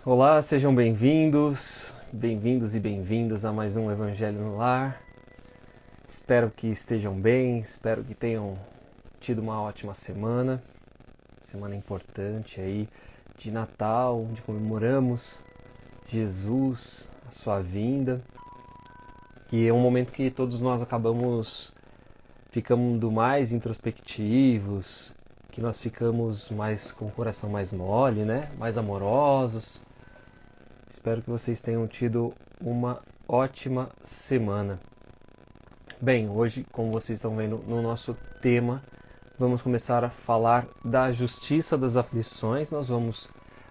Olá, sejam bem-vindos e bem-vindas a mais um Evangelho no Lar. Espero que estejam bem, espero que tenham tido uma ótima semana importante aí de Natal, onde comemoramos Jesus, a sua vinda. E é um momento que todos nós acabamos ficando mais introspectivos, que nós ficamos mais com o coração mais mole, né? Mais amorosos. Espero que vocês tenham tido uma ótima semana. Bem, hoje, como vocês estão vendo no nosso tema, vamos começar a falar da justiça das aflições. Nós vamos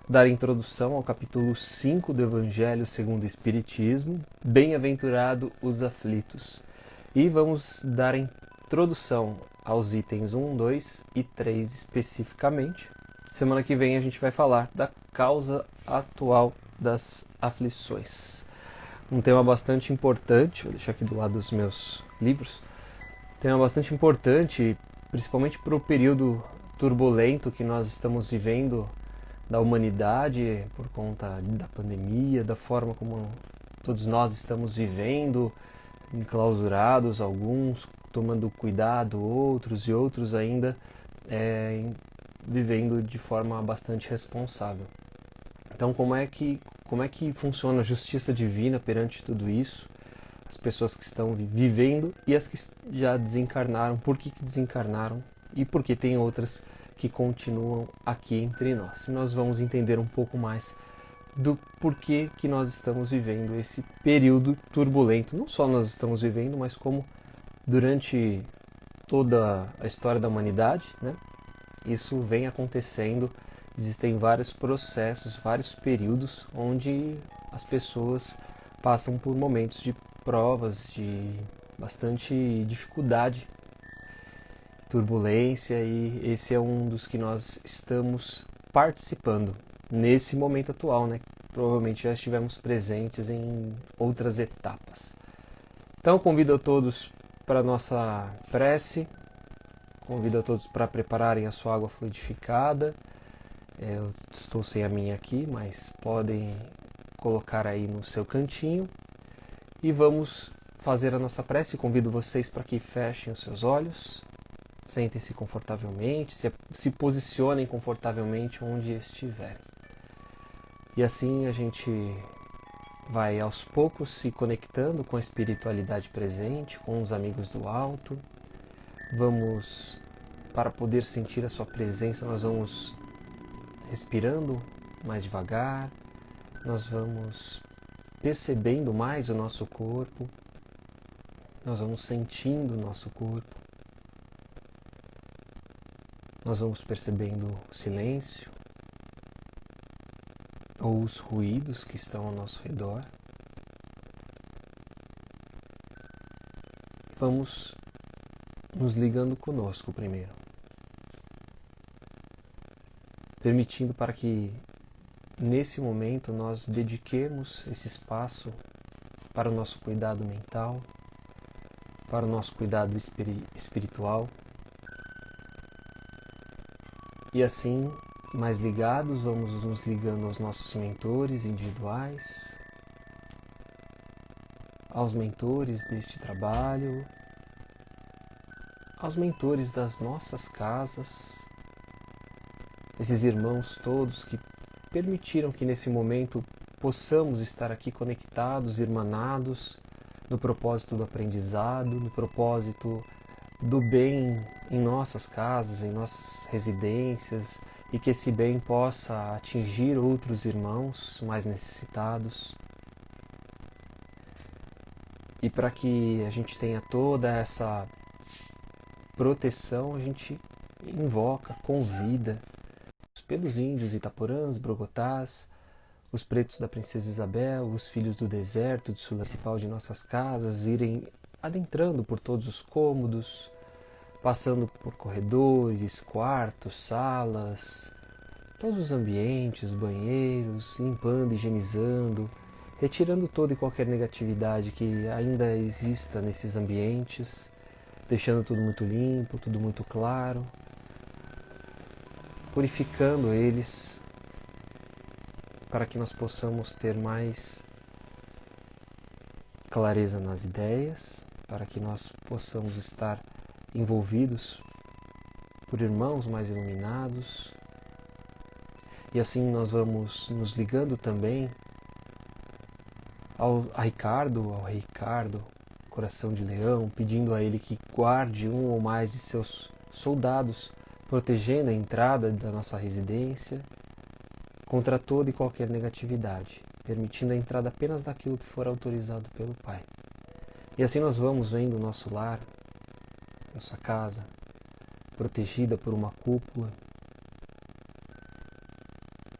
dar introdução ao capítulo 5 do Evangelho segundo o Espiritismo, Bem-aventurado os aflitos. E vamos dar introdução aos itens 1, 2 e 3 especificamente. Semana que vem a gente vai falar da causa atual das aflições. Um tema bastante importante, vou deixar aqui do lado dos meus livros, um tema bastante importante, principalmente para o período turbulento que nós estamos vivendo da humanidade por conta da pandemia, da forma como todos nós estamos vivendo, enclausurados, alguns tomando cuidado, outros ainda vivendo de forma bastante responsável. Então, como é que funciona a justiça divina perante tudo isso? As pessoas que estão vivendo e as que já desencarnaram, por que desencarnaram e por que tem outras que continuam aqui entre nós. E nós vamos entender um pouco mais do porquê que nós estamos vivendo esse período turbulento. Não só nós estamos vivendo, mas como durante toda a história da humanidade, né? Isso vem acontecendo. Existem vários processos, vários períodos onde as pessoas passam por momentos de provas, de bastante dificuldade, turbulência, e esse é um dos que nós estamos participando nesse momento atual, né? Provavelmente já estivemos presentes em outras etapas. Então convido a todos para a nossa prece, convido a todos para prepararem a sua água fluidificada. Eu estou sem a minha aqui, mas podem colocar aí no seu cantinho. E vamos fazer a nossa prece. Convido vocês para que fechem os seus olhos, sentem-se confortavelmente, se posicionem confortavelmente onde estiverem. E assim a gente vai aos poucos se conectando com a espiritualidade presente, com os amigos do alto. Vamos, para poder sentir a sua presença, nós vamos respirando mais devagar, nós vamos percebendo mais o nosso corpo, nós vamos sentindo o nosso corpo, nós vamos percebendo o silêncio ou os ruídos que estão ao nosso redor. Vamos nos ligando conosco primeiro, permitindo para que nesse momento nós dediquemos esse espaço para o nosso cuidado mental, para o nosso cuidado espiritual. E assim, mais ligados, vamos nos ligando aos nossos mentores individuais, aos mentores deste trabalho, aos mentores das nossas casas, esses irmãos todos que permitiram que nesse momento possamos estar aqui conectados, irmanados, no propósito do aprendizado, no propósito do bem em nossas casas, em nossas residências, e que esse bem possa atingir outros irmãos mais necessitados. E para que a gente tenha toda essa proteção, a gente invoca, convida pelos índios Itaporãs, Brogotás, os pretos da Princesa Isabel, os filhos do deserto, do sul principal de nossas casas, irem adentrando por todos os cômodos, passando por corredores, quartos, salas, todos os ambientes, banheiros, limpando, higienizando, retirando toda e qualquer negatividade que ainda exista nesses ambientes, deixando tudo muito limpo, tudo muito claro, purificando eles, para que nós possamos ter mais clareza nas ideias, para que nós possamos estar envolvidos por irmãos mais iluminados. E assim nós vamos nos ligando também ao rei Ricardo, coração de leão, pedindo a ele que guarde um ou mais de seus soldados, protegendo a entrada da nossa residência contra toda e qualquer negatividade, permitindo a entrada apenas daquilo que for autorizado pelo Pai. E assim nós vamos vendo o nosso lar, nossa casa, protegida por uma cúpula,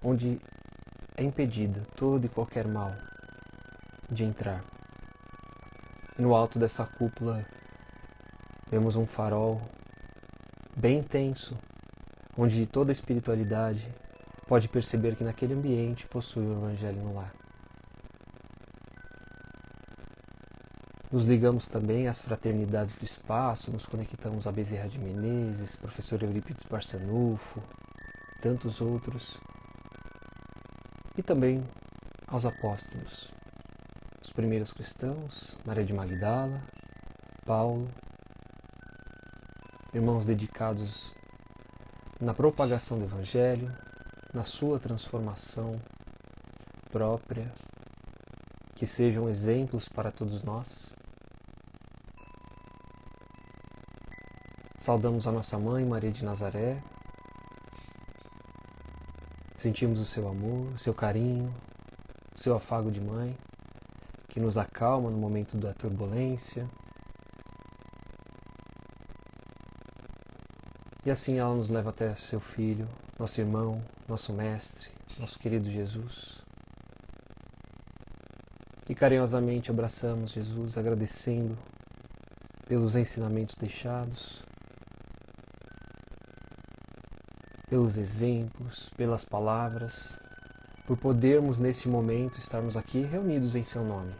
onde é impedida todo e qualquer mal de entrar. E no alto dessa cúpula vemos um farol bem intenso, onde toda a espiritualidade pode perceber que naquele ambiente possui o Evangelho no lar. Nos ligamos também às fraternidades do espaço, nos conectamos a Bezerra de Menezes, professor Eurípides Barçanufo, tantos outros, e também aos apóstolos, os primeiros cristãos, Maria de Magdala, Paulo, irmãos dedicados na propagação do Evangelho, na sua transformação própria, que sejam exemplos para todos nós. Saudamos a nossa mãe, Maria de Nazaré, sentimos o seu amor, o seu carinho, o seu afago de mãe, que nos acalma no momento da turbulência. E assim ela nos leva até seu Filho, nosso irmão, nosso Mestre, nosso querido Jesus. E carinhosamente abraçamos Jesus, agradecendo pelos ensinamentos deixados, pelos exemplos, pelas palavras, por podermos nesse momento estarmos aqui reunidos em seu nome.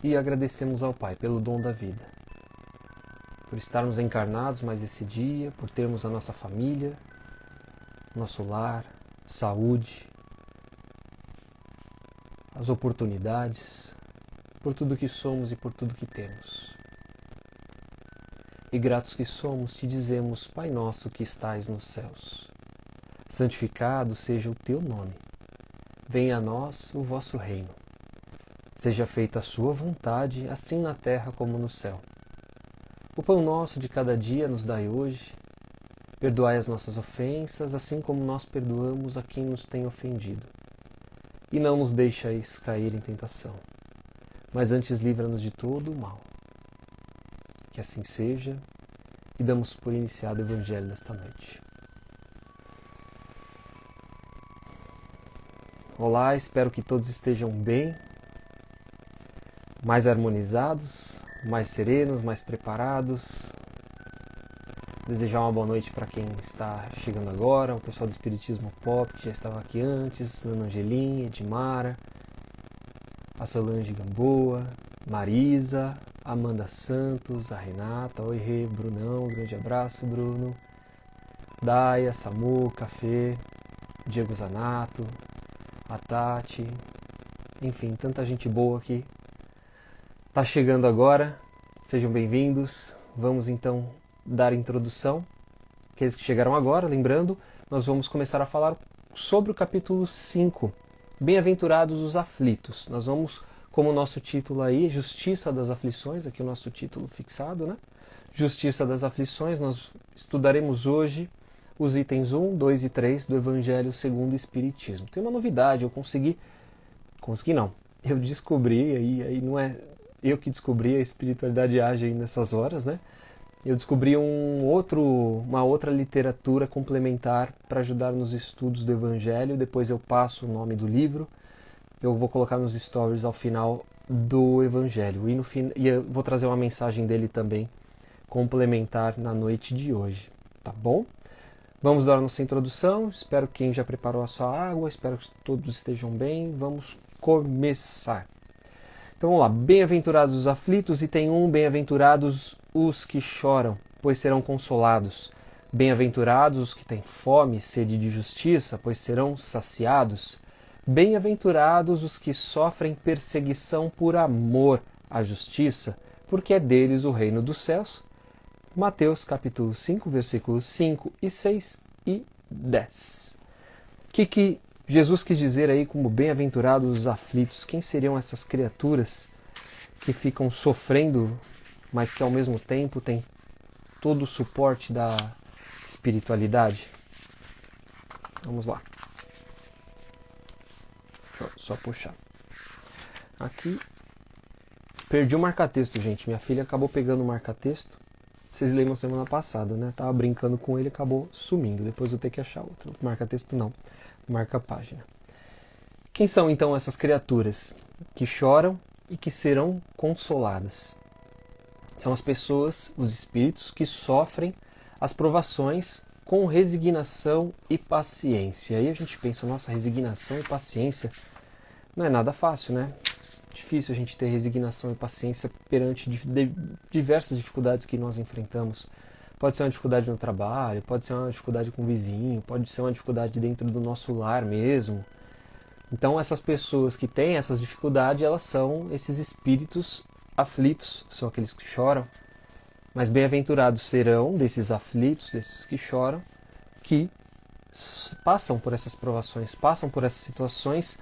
E agradecemos ao Pai pelo dom da vida, por estarmos encarnados mais esse dia, por termos a nossa família, nosso lar, saúde, as oportunidades, por tudo que somos e por tudo que temos. E gratos que somos, te dizemos, Pai nosso que estais nos céus, santificado seja o teu nome. Venha a nós o vosso reino. Seja feita a sua vontade, assim na terra como no céu. O pão nosso de cada dia nos dai hoje. Perdoai as nossas ofensas, assim como nós perdoamos a quem nos tem ofendido. E não nos deixeis cair em tentação, mas antes livra-nos de todo o mal. Que assim seja, e damos por iniciado o Evangelho desta noite. Olá, espero que todos estejam bem, mais harmonizados, mais serenos, mais preparados. Desejar uma boa noite para quem está chegando agora, o pessoal do Espiritismo Pop, que já estava aqui antes, Ana Angelim, Edmara, a Solange Gamboa, Marisa, Amanda Santos, a Renata, oi Rê, Brunão, grande abraço Bruno, Daia, Samu, Café, Diego Zanato, a Tati, enfim, tanta gente boa que está chegando agora, sejam bem-vindos. Vamos então dar introdução, aqueles que chegaram agora, lembrando, nós vamos começar a falar sobre o capítulo 5, Bem-aventurados os aflitos. Nós vamos, como o nosso título aí, Justiça das Aflições, aqui o nosso título fixado, né? Justiça das Aflições, nós estudaremos hoje os itens 1, 2 e 3 do Evangelho segundo o Espiritismo. Tem uma novidade, eu descobri, aí não é eu que descobri, a espiritualidade age aí nessas horas, né? Eu descobri uma outra literatura complementar para ajudar nos estudos do Evangelho. Depois eu passo o nome do livro. Eu vou colocar nos stories ao final do Evangelho. E eu vou trazer uma mensagem dele também, complementar na noite de hoje. Tá bom? Vamos dar a nossa introdução. Espero que quem já preparou a sua água. Espero que todos estejam bem. Vamos começar. Então vamos lá, bem-aventurados os aflitos, item 1, bem-aventurados os que choram, pois serão consolados. Bem-aventurados os que têm fome e sede de justiça, pois serão saciados. Bem-aventurados os que sofrem perseguição por amor à justiça, porque é deles o reino dos céus. Mateus capítulo 5, versículos 5 e 6 e 10. O que Jesus quis dizer aí como bem-aventurados os aflitos? Quem seriam essas criaturas que ficam sofrendo, mas que ao mesmo tempo têm todo o suporte da espiritualidade? Vamos lá. Deixa eu só puxar. Aqui. Perdi o marca-texto, gente. Minha filha acabou pegando o marca-texto. Vocês lembram semana passada, né? Tava brincando com ele e acabou sumindo. Depois eu ter que achar outro. Marca-texto não. Marca-página. Quem são então essas criaturas que choram e que serão consoladas? São as pessoas, os espíritos, que sofrem as provações com resignação e paciência. Aí a gente pensa, nossa, resignação e paciência não é nada fácil, né? Difícil a gente ter resignação e paciência perante diversas dificuldades que nós enfrentamos. Pode ser uma dificuldade no trabalho, pode ser uma dificuldade com o vizinho, pode ser uma dificuldade dentro do nosso lar mesmo. Então essas pessoas que têm essas dificuldades, elas são esses espíritos aflitos, são aqueles que choram. Mas bem-aventurados serão desses aflitos, desses que choram, que passam por essas provações, passam por essas situações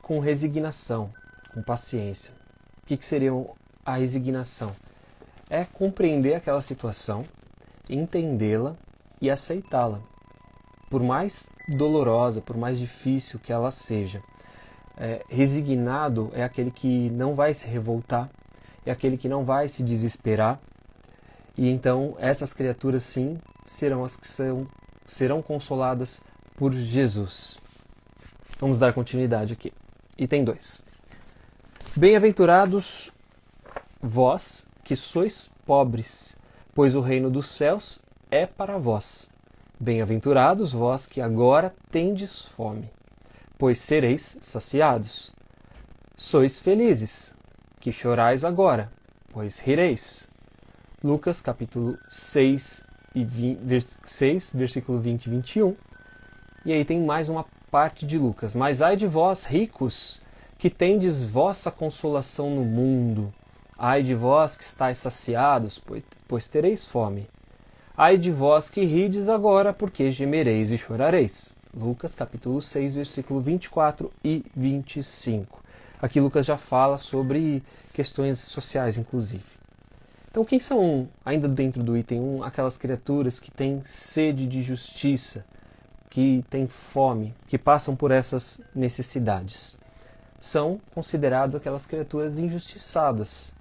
com resignação, com paciência. O que seria a resignação? É compreender aquela situação, entendê-la e aceitá-la. Por mais dolorosa, por mais difícil que ela seja. Resignado é aquele que não vai se revoltar, é aquele que não vai se desesperar. E então essas criaturas sim serão as que serão consoladas por Jesus. Vamos dar continuidade aqui. Item 2. Bem-aventurados vós que sois pobres, pois o reino dos céus é para vós. Bem-aventurados vós que agora tendes fome, pois sereis saciados. Sois felizes, que chorais agora, pois rireis. Lucas capítulo 6, versículo 20 e 21. E aí tem mais uma parte de Lucas. Mas ai de vós, ricos, que tendes vossa consolação no mundo. Ai de vós que estáis saciados, pois tereis fome. Ai de vós que rides agora, porque gemereis e chorareis. Lucas capítulo 6, versículo 24 e 25. Aqui Lucas já fala sobre questões sociais, inclusive. Então, quem são, ainda dentro do item 1, aquelas criaturas que têm sede de justiça, que têm fome, que passam por essas necessidades? São consideradas aquelas criaturas injustiçadas,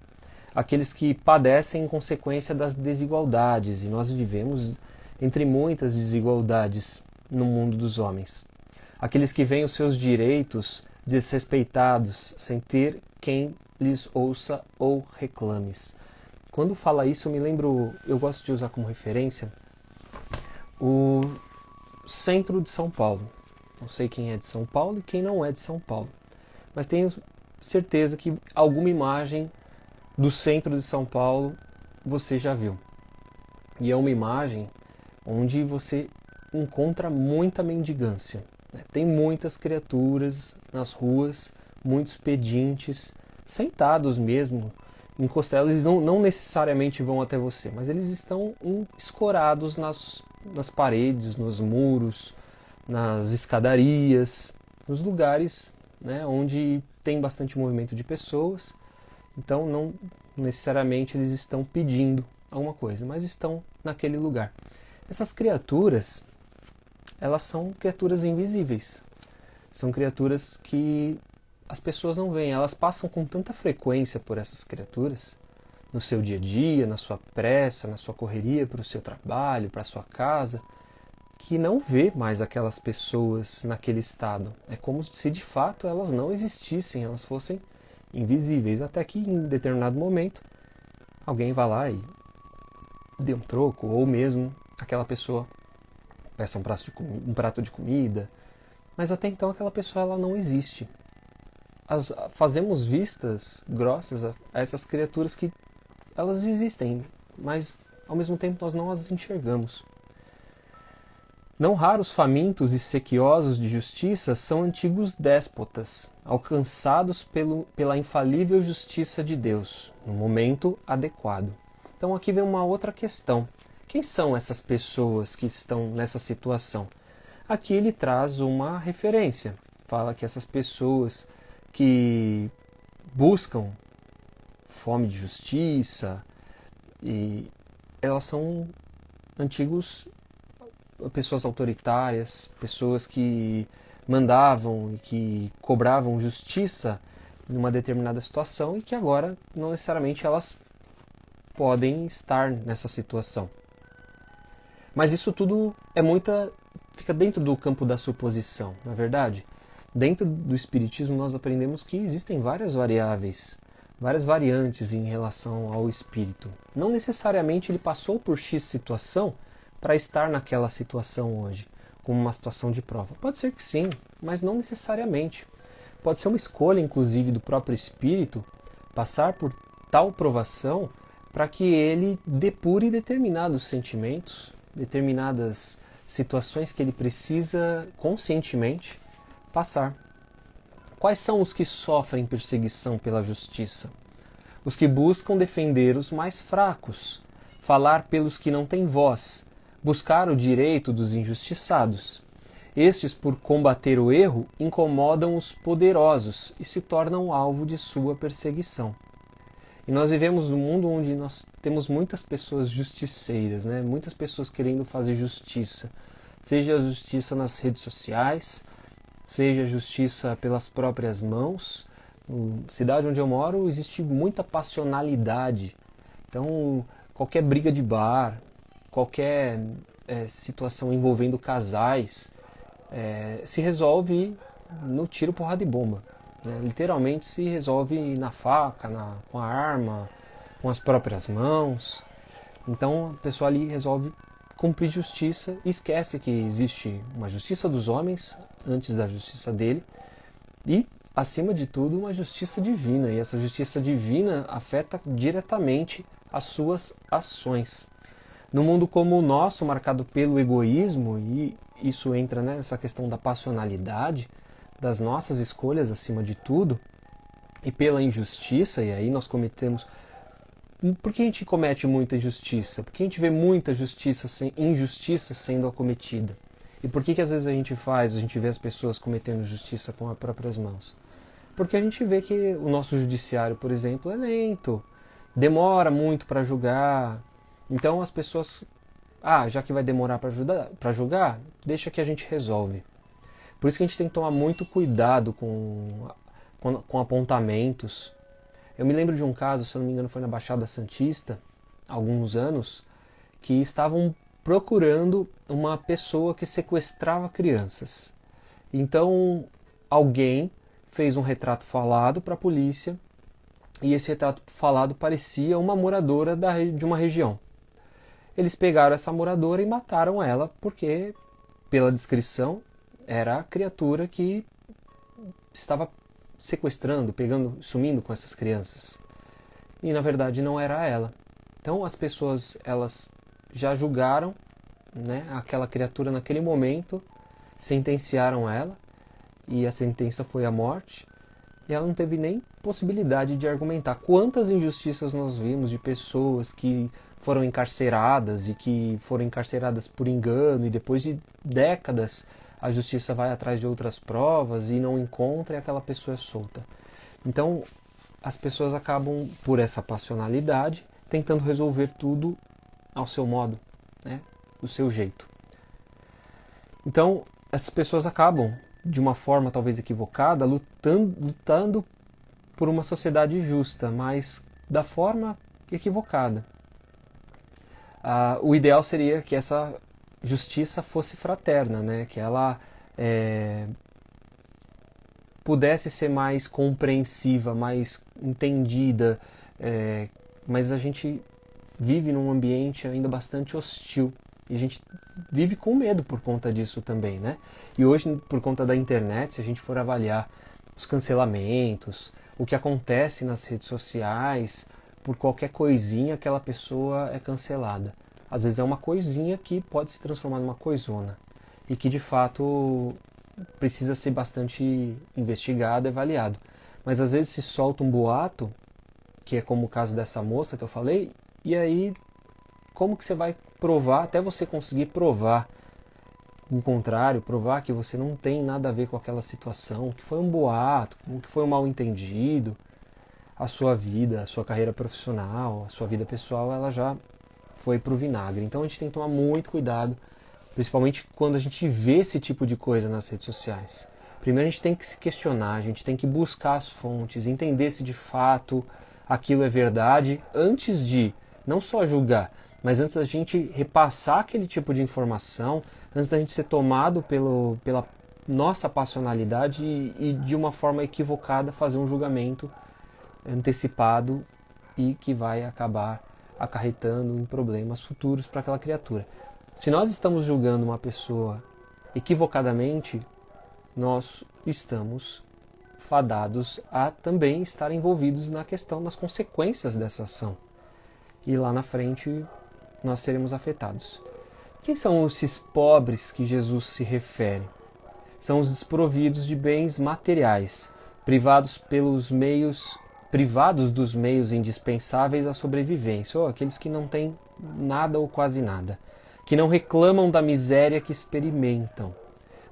aqueles que padecem em consequência das desigualdades, e nós vivemos entre muitas desigualdades no mundo dos homens. Aqueles que veem os seus direitos desrespeitados, sem ter quem lhes ouça ou reclames. Quando fala isso, eu gosto de usar como referência o centro de São Paulo. Não sei quem é de São Paulo e quem não é de São Paulo, mas tenho certeza que alguma imagem do centro de São Paulo você já viu. E é uma imagem onde você encontra muita mendigância. Tem muitas criaturas nas ruas, muitos pedintes, sentados mesmo, encostados. Eles não necessariamente vão até você, mas eles estão escorados nas paredes, nos muros, nas escadarias, nos lugares, né, onde tem bastante movimento de pessoas. Então não necessariamente eles estão pedindo alguma coisa, mas estão naquele lugar. Essas criaturas, elas são criaturas invisíveis. São criaturas que as pessoas não veem. Elas passam com tanta frequência por essas criaturas, no seu dia a dia, na sua pressa, na sua correria para o seu trabalho, para a sua casa, que não vê mais aquelas pessoas naquele estado. É como se de fato elas não existissem, elas fossem invisíveis, até que em determinado momento alguém vai lá e dê um troco, ou mesmo aquela pessoa peça um prato de comida, mas até então aquela pessoa ela não existe. Fazemos vistas grossas a essas criaturas que elas existem, mas ao mesmo tempo nós não as enxergamos. Não raros famintos e sequiosos de justiça são antigos déspotas, alcançados pela infalível justiça de Deus, no momento adequado. Então aqui vem uma outra questão. Quem são essas pessoas que estão nessa situação? Aqui ele traz uma referência. Fala que essas pessoas que buscam fome de justiça, e elas são pessoas autoritárias, pessoas que mandavam e que cobravam justiça em uma determinada situação e que agora não necessariamente elas podem estar nessa situação. Mas isso tudo fica dentro do campo da suposição, não é verdade? Dentro do Espiritismo nós aprendemos que existem várias variáveis, várias variantes em relação ao espírito. Não necessariamente ele passou por X situação para estar naquela situação hoje, como uma situação de prova. Pode ser que sim, mas não necessariamente. Pode ser uma escolha, inclusive, do próprio espírito passar por tal provação para que ele depure determinados sentimentos, determinadas situações que ele precisa conscientemente passar. Quais são os que sofrem perseguição pela justiça? Os que buscam defender os mais fracos, falar pelos que não têm voz, buscar o direito dos injustiçados. Estes, por combater o erro, incomodam os poderosos e se tornam alvo de sua perseguição. E nós vivemos num mundo onde nós temos muitas pessoas justiceiras, né? Muitas pessoas querendo fazer justiça. Seja a justiça nas redes sociais, seja a justiça pelas próprias mãos. Na cidade onde eu moro existe muita passionalidade. Então, qualquer briga de bar, qualquer situação envolvendo casais, se resolve no tiro, porrada e bomba. Literalmente se resolve na faca, com a arma, com as próprias mãos. Então a pessoa ali resolve cumprir justiça e esquece que existe uma justiça dos homens antes da justiça dele e, acima de tudo, uma justiça divina. E essa justiça divina afeta diretamente as suas ações. No mundo como o nosso, marcado pelo egoísmo, e isso entra nessa questão da passionalidade, das nossas escolhas acima de tudo, e pela injustiça, e aí nós cometemos... Por que a gente comete muita injustiça? Porque a gente vê muita injustiça sendo acometida. E por que às vezes a gente vê as pessoas cometendo justiça com as próprias mãos? Porque a gente vê que o nosso judiciário, por exemplo, é lento, demora muito para julgar. Então as pessoas, já que vai demorar para julgar, deixa que a gente resolve. Por isso que a gente tem que tomar muito cuidado com apontamentos. Eu me lembro de um caso, se eu não me engano foi na Baixada Santista, há alguns anos, que estavam procurando uma pessoa que sequestrava crianças. Então alguém fez um retrato falado para a polícia e esse retrato falado parecia uma moradora de uma região. Eles pegaram essa moradora e mataram ela porque, pela descrição, era a criatura que estava sequestrando, sumindo com essas crianças. E na verdade não era ela. Então as pessoas, elas já julgaram, aquela criatura naquele momento, sentenciaram ela, e a sentença foi a morte, e ela não teve nem possibilidade de argumentar. Quantas injustiças nós vimos de pessoas que foram encarceradas e que foram encarceradas por engano, e depois de décadas a justiça vai atrás de outras provas e não encontra e aquela pessoa é solta. Então as pessoas acabam, por essa passionalidade, tentando resolver tudo ao seu modo, do seu jeito. Então essas pessoas acabam, de uma forma talvez equivocada, lutando por uma sociedade justa, mas da forma equivocada. O ideal seria que essa justiça fosse fraterna, que ela pudesse ser mais compreensiva, mais entendida, mas a gente vive num ambiente ainda bastante hostil e a gente vive com medo por conta disso também, E hoje, por conta da internet, se a gente for avaliar os cancelamentos, o que acontece nas redes sociais, por qualquer coisinha aquela pessoa é cancelada. Às vezes é uma coisinha que pode se transformar numa coisona. e que de fato precisa ser bastante investigado, avaliado. Mas às vezes se solta um boato, que é como o caso dessa moça que eu falei, e aí como que você vai provar, até você conseguir provar o contrário, provar que você não tem nada a ver com aquela situação, que foi um boato, que foi um mal-entendido, a sua vida, a sua carreira profissional, a sua vida pessoal, ela já foi pro vinagre. Então a gente tem que tomar muito cuidado, principalmente quando a gente vê esse tipo de coisa nas redes sociais. Primeiro a gente tem que se questionar, a gente tem que buscar as fontes, entender se de fato aquilo é verdade, antes de não só julgar, mas antes da gente repassar aquele tipo de informação, antes da gente ser tomado pela nossa passionalidade e de uma forma equivocada fazer um julgamento antecipado e que vai acabar acarretando em problemas futuros para aquela criatura. Se nós estamos julgando uma pessoa equivocadamente, nós estamos fadados a também estar envolvidos na questão das consequências dessa ação. E lá na frente nós seremos afetados. Quem são esses pobres que Jesus se refere? São os desprovidos de bens materiais, privados dos meios indispensáveis à sobrevivência, ou aqueles que não têm nada ou quase nada, que não reclamam da miséria que experimentam,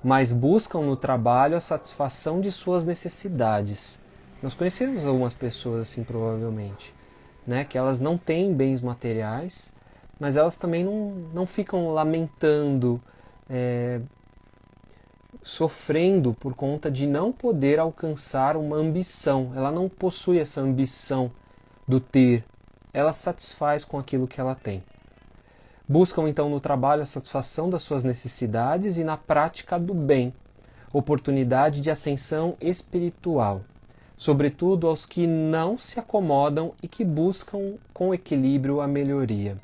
mas buscam no trabalho a satisfação de suas necessidades. Nós conhecemos algumas pessoas assim, provavelmente, né, que elas não têm bens materiais, mas elas também não ficam lamentando, sofrendo por conta de não poder alcançar uma ambição. Ela não possui essa ambição do ter, ela satisfaz com aquilo que ela tem. Buscam então no trabalho a satisfação das suas necessidades e na prática do bem, oportunidade de ascensão espiritual, sobretudo aos que não se acomodam e que buscam com equilíbrio a melhoria.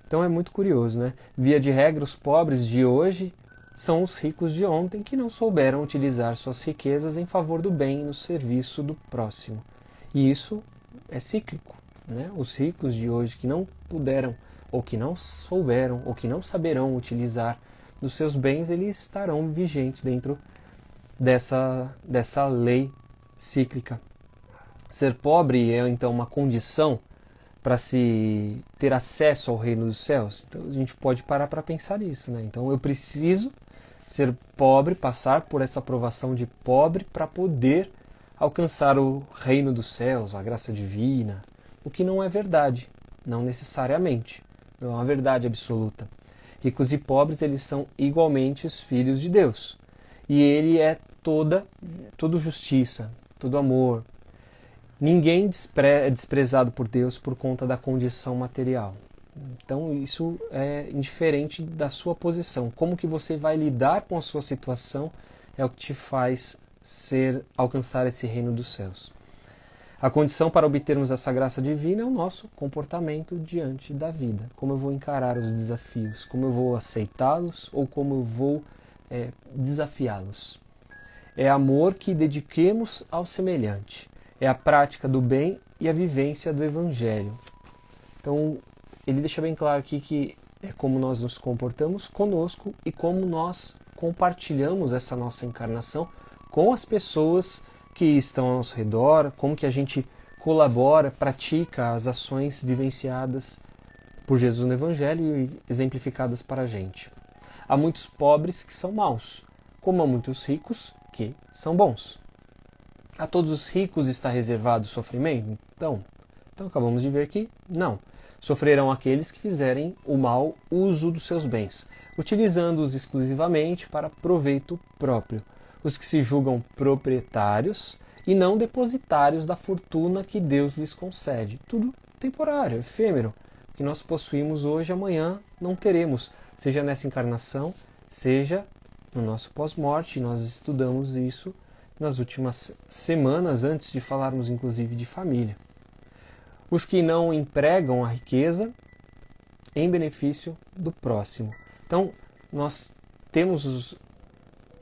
Então é muito curioso, né? Via de regra, os pobres de hoje são os ricos de ontem que não souberam utilizar suas riquezas em favor do bem e no serviço do próximo. E isso é cíclico, né? Os ricos de hoje que não puderam, ou que não souberam, ou que não saberão utilizar dos seus bens, eles estarão vigentes dentro dessa lei cíclica. Ser pobre é então uma condição para se ter acesso ao reino dos céus? Então a gente pode parar para pensar nisso, né? Então eu preciso ser pobre, passar por essa provação de pobre para poder alcançar o reino dos céus, a graça divina, o que não é verdade, não necessariamente, não é uma verdade absoluta. Ricos e pobres, eles são igualmente os filhos de Deus. E ele é toda justiça, todo amor. Ninguém é desprezado por Deus por conta da condição material. Então isso é indiferente da sua posição. Como que você vai lidar com a sua situação é o que te faz alcançar esse reino dos céus. A condição para obtermos essa graça divina é o nosso comportamento diante da vida. Como eu vou encarar os desafios, como eu vou aceitá-los ou como eu vou desafiá-los. É amor que dediquemos ao semelhante. É a prática do bem e a vivência do Evangelho. Então, ele deixa bem claro aqui que é como nós nos comportamos conosco e como nós compartilhamos essa nossa encarnação com as pessoas que estão ao nosso redor, como que a gente colabora, pratica as ações vivenciadas por Jesus no Evangelho e exemplificadas para a gente. Há muitos pobres que são maus, como há muitos ricos que são bons. A todos os ricos está reservado o sofrimento? Então acabamos de ver que não. Sofrerão aqueles que fizerem o mau uso dos seus bens, utilizando-os exclusivamente para proveito próprio. Os que se julgam proprietários e não depositários da fortuna que Deus lhes concede. Tudo temporário, efêmero. O que nós possuímos hoje, amanhã não teremos, seja nessa encarnação, seja no nosso pós-morte. Nós estudamos isso nas últimas semanas, antes de falarmos inclusive de família. Os que não empregam a riqueza em benefício do próximo. Então, nós temos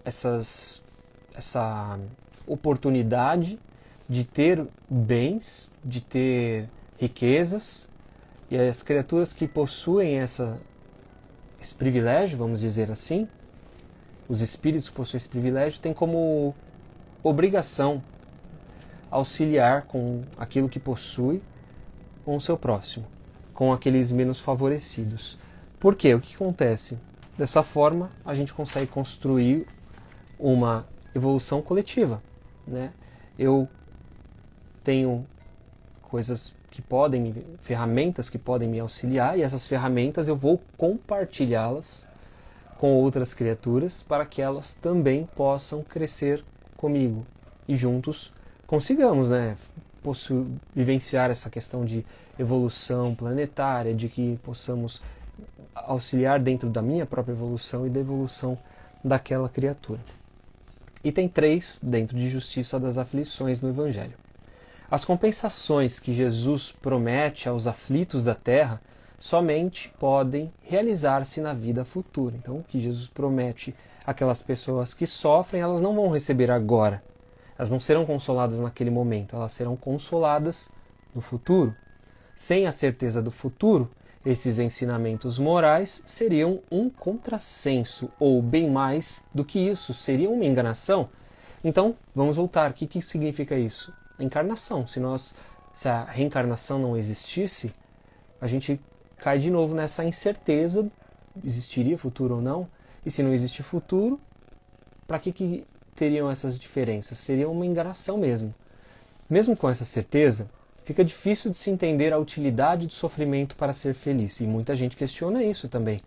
essa oportunidade de ter bens, de ter riquezas, e as criaturas que possuem esse privilégio, vamos dizer assim, os espíritos que possuem esse privilégio têm como obrigação auxiliar com aquilo que possui com o seu próximo, com aqueles menos favorecidos. Por quê? O que acontece? Dessa forma, a gente consegue construir uma evolução coletiva, né? Eu tenho ferramentas que podem me auxiliar, e essas ferramentas eu vou compartilhá-las com outras criaturas para que elas também possam crescer comigo e juntos consigamos, né, vivenciar essa questão de evolução planetária, de que possamos auxiliar dentro da minha própria evolução e da evolução daquela criatura. Item 3, dentro de Justiça das Aflições no Evangelho. As compensações que Jesus promete aos aflitos da terra somente podem realizar-se na vida futura. Então, o que Jesus promete àquelas pessoas que sofrem, elas não vão receber agora. Elas não serão consoladas naquele momento, elas serão consoladas no futuro. Sem a certeza do futuro, esses ensinamentos morais seriam um contrassenso, ou bem mais do que isso, seriam uma enganação. Então, vamos voltar. O que significa isso? A encarnação. Se a reencarnação não existisse, a gente cai de novo nessa incerteza, existiria futuro ou não? E se não existe futuro, para que teriam essas diferenças? Seria uma enganação mesmo. Mesmo com essa certeza, fica difícil de se entender a utilidade do sofrimento para ser feliz. E muita gente questiona isso também.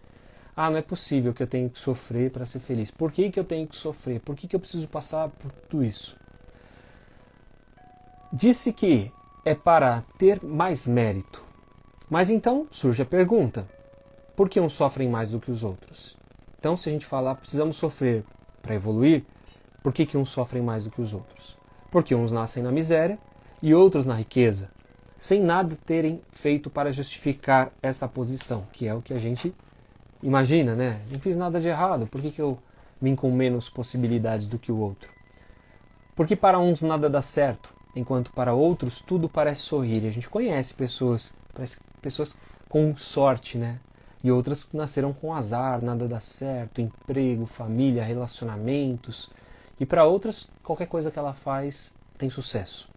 Ah, não é possível que eu tenha que sofrer para ser feliz. Por que eu tenho que sofrer? Por que eu preciso passar por tudo isso? Disse que é para ter mais mérito. Mas então surge a pergunta: por que uns sofrem mais do que os outros? Então, se a gente falar precisamos sofrer para evoluir, por que uns sofrem mais do que os outros? Porque uns nascem na miséria e outros na riqueza, sem nada terem feito para justificar esta posição, que é o que a gente imagina, né? Não fiz nada de errado, por que eu vim com menos possibilidades do que o outro? Porque para uns nada dá certo, enquanto para outros tudo parece sorrir. A gente conhece pessoas com sorte, né? E outras que nasceram com azar, nada dá certo, emprego, família, relacionamentos. E para outras, qualquer coisa que ela faz tem sucesso.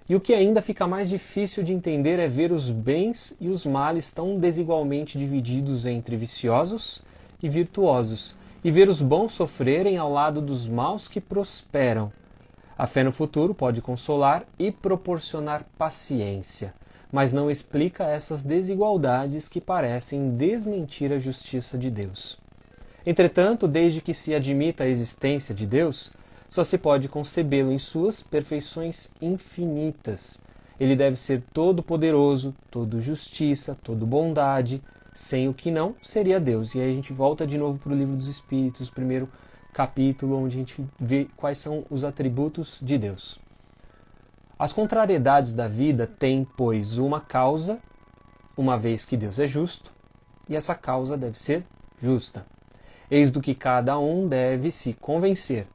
E o que ainda fica mais difícil de entender é ver os bens e os males tão desigualmente divididos entre viciosos e virtuosos, e ver os bons sofrerem ao lado dos maus que prosperam. A fé no futuro pode consolar e proporcionar paciência, mas não explica essas desigualdades que parecem desmentir a justiça de Deus. Entretanto, desde que se admita a existência de Deus, só se pode concebê-lo em suas perfeições infinitas. Ele deve ser todo-poderoso, todo justiça, todo bondade, sem o que não seria Deus. E aí a gente volta de novo para o Livro dos Espíritos, o primeiro capítulo, onde a gente vê quais são os atributos de Deus. As contrariedades da vida têm, pois, uma causa, uma vez que Deus é justo, e essa causa deve ser justa. Eis do que cada um deve se convencer.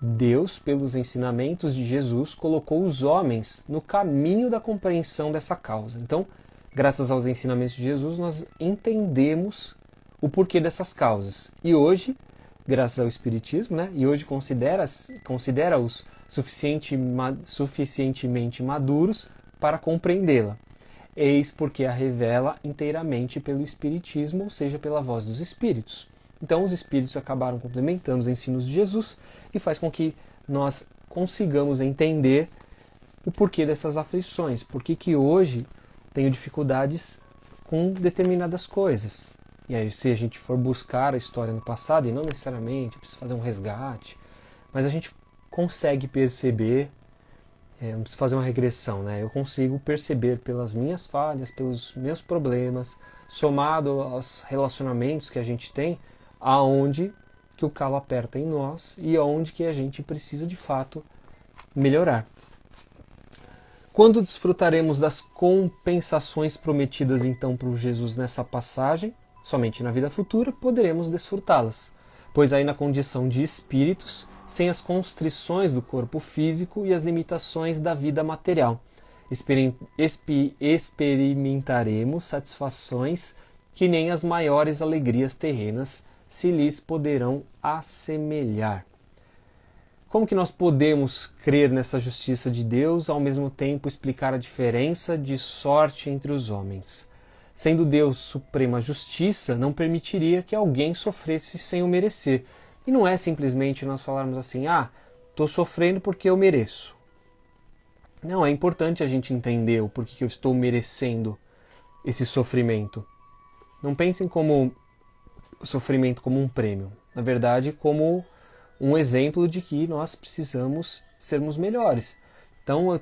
Deus, pelos ensinamentos de Jesus, colocou os homens no caminho da compreensão dessa causa. Então, graças aos ensinamentos de Jesus, nós entendemos o porquê dessas causas. E hoje, graças ao Espiritismo, né, e hoje considera-os suficientemente maduros para compreendê-la. Eis porque a revela inteiramente pelo Espiritismo, ou seja, pela voz dos Espíritos. Então os Espíritos acabaram complementando os ensinos de Jesus e faz com que nós consigamos entender o porquê dessas aflições, por que hoje tenho dificuldades com determinadas coisas. E aí, se a gente for buscar a história no passado, e não necessariamente precisa fazer um resgate, mas a gente consegue perceber, não precisa fazer uma regressão, né? Eu consigo perceber pelas minhas falhas, pelos meus problemas, somado aos relacionamentos que a gente tem, aonde que o calo aperta em nós e aonde que a gente precisa de fato melhorar. Quando desfrutaremos das compensações prometidas então por Jesus nessa passagem, somente na vida futura poderemos desfrutá-las, pois aí na condição de espíritos, sem as constrições do corpo físico e as limitações da vida material, experimentaremos satisfações que nem as maiores alegrias terrenas se lhes poderão assemelhar. Como que nós podemos crer nessa justiça de Deus, ao mesmo tempo explicar a diferença de sorte entre os homens? Sendo Deus suprema justiça, não permitiria que alguém sofresse sem o merecer. E não é simplesmente nós falarmos assim, estou sofrendo porque eu mereço. Não, é importante a gente entender o porquê que eu estou merecendo esse sofrimento. Não pensem como o sofrimento como um prêmio. Na verdade, como um exemplo de que nós precisamos sermos melhores. Então,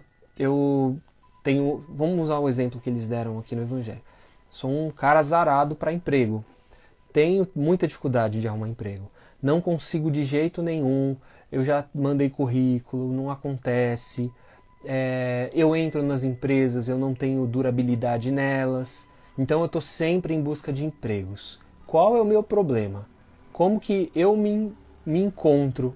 vamos usar o exemplo que eles deram aqui no Evangelho. Sou um cara azarado para emprego. Tenho muita dificuldade de arrumar emprego. Não consigo de jeito nenhum. Eu já mandei currículo, não acontece. Eu entro nas empresas, eu não tenho durabilidade nelas. Então eu estou sempre em busca de empregos. Qual é o meu problema? Como que eu me encontro?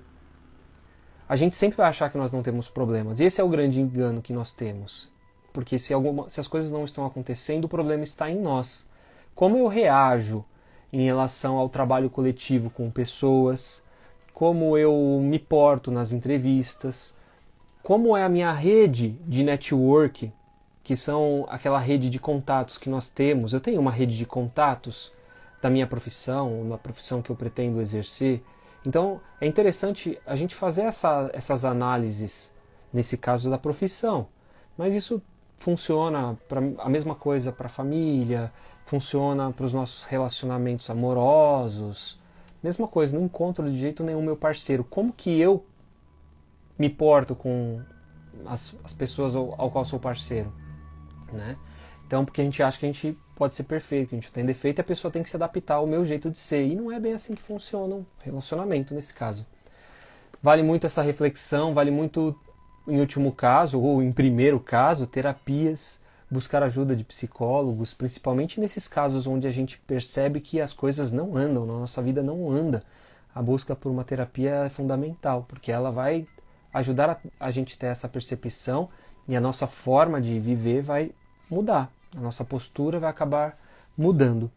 A gente sempre vai achar que nós não temos problemas. Esse é o grande engano que nós temos. Porque se as coisas não estão acontecendo, o problema está em nós. Como eu reajo em relação ao trabalho coletivo com pessoas? Como eu me porto nas entrevistas? Como é a minha rede de network, que são aquela rede de contatos que nós temos? Eu tenho uma rede de contatos da minha profissão, na profissão que eu pretendo exercer. Então é interessante a gente fazer essas análises, nesse caso da profissão. Mas isso funciona a mesma coisa para a família, funciona para os nossos relacionamentos amorosos. Mesma coisa, não encontro de jeito nenhum meu parceiro. Como que eu me porto com as pessoas ao qual sou parceiro, né? Então, porque a gente acha que a gente pode ser perfeito, que a gente tem defeito e a pessoa tem que se adaptar ao meu jeito de ser. E não é bem assim que funciona um relacionamento nesse caso. Vale muito essa reflexão, vale muito, em último caso, ou em primeiro caso, terapias, buscar ajuda de psicólogos, principalmente nesses casos onde a gente percebe que as coisas não andam, na nossa vida não anda. A busca por uma terapia é fundamental, porque ela vai ajudar a gente a ter essa percepção e a nossa forma de viver vai mudar. A nossa postura vai acabar mudando.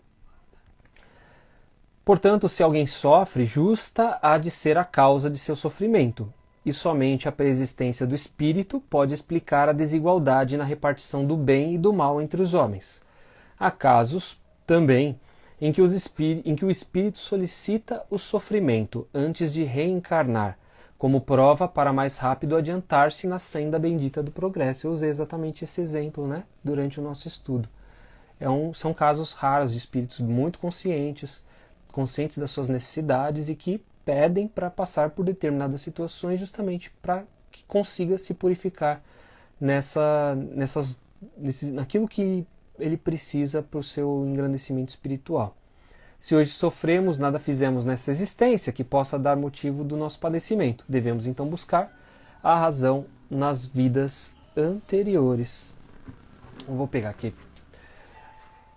Portanto, se alguém sofre, justa há de ser a causa de seu sofrimento, e somente a preexistência do espírito pode explicar a desigualdade na repartição do bem e do mal entre os homens. Há casos, também, em que o espírito solicita o sofrimento antes de reencarnar, como prova para mais rápido adiantar-se na senda bendita do progresso. Eu usei exatamente esse exemplo, né, durante o nosso estudo. São casos raros de espíritos muito conscientes das suas necessidades e que pedem para passar por determinadas situações justamente para que consiga se purificar naquilo que ele precisa para o seu engrandecimento espiritual. Se hoje sofremos, nada fizemos nessa existência que possa dar motivo do nosso padecimento. Devemos então buscar a razão nas vidas anteriores. Eu vou pegar aqui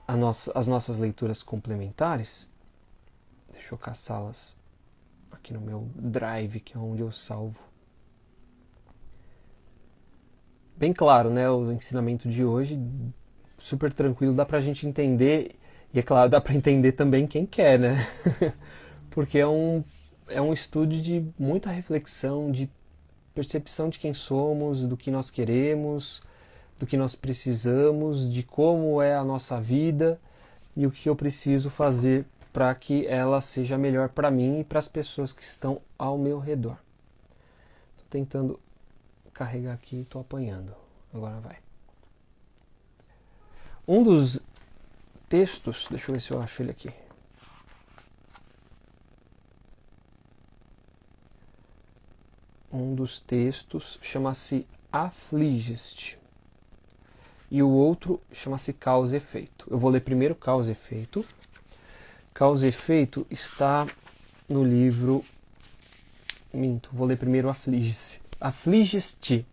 as nossas leituras complementares. Deixa eu caçá-las aqui no meu Drive, que é onde eu salvo. Bem claro, né? O ensinamento de hoje, super tranquilo, dá pra gente entender. E é claro, dá para entender também quem quer, né? Porque é um estudo de muita reflexão, de percepção de quem somos, do que nós queremos, do que nós precisamos, de como é a nossa vida e o que eu preciso fazer para que ela seja melhor para mim e para as pessoas que estão ao meu redor. Estou tentando carregar aqui e estou apanhando. Agora vai. Um dos textos, deixa eu ver se eu acho ele aqui. Um dos textos chama-se Afliges-te e o outro chama-se Causa e Efeito. Eu vou ler primeiro Causa e Efeito. Causa e Efeito está no livro... vou ler primeiro Aflige-se. Afliges-te.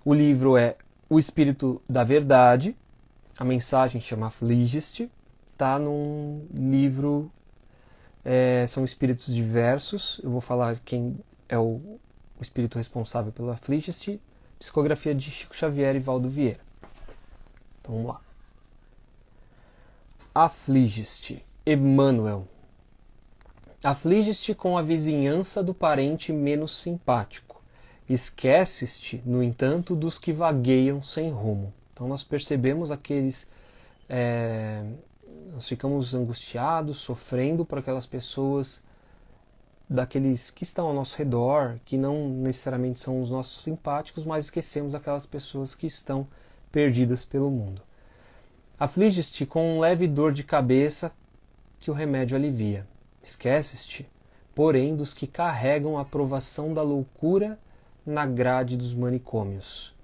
O livro é O Espírito da Verdade. A mensagem chama Afliges-te, está num livro, são espíritos diversos. Eu vou falar quem é o espírito responsável pelo Afliges-te, psicografia de Chico Xavier e Valdo Vieira. Então vamos lá. Afliges-te, Emmanuel. Afliges-te com a vizinhança do parente menos simpático. Esqueces-te, no entanto, dos que vagueiam sem rumo. Então nós percebemos nós ficamos angustiados, sofrendo por aquelas pessoas, daqueles que estão ao nosso redor, que não necessariamente são os nossos simpáticos, mas esquecemos aquelas pessoas que estão perdidas pelo mundo. Afliges-te com um leve dor de cabeça que o remédio alivia. Esqueces-te, porém, dos que carregam a provação da loucura na grade dos manicômios.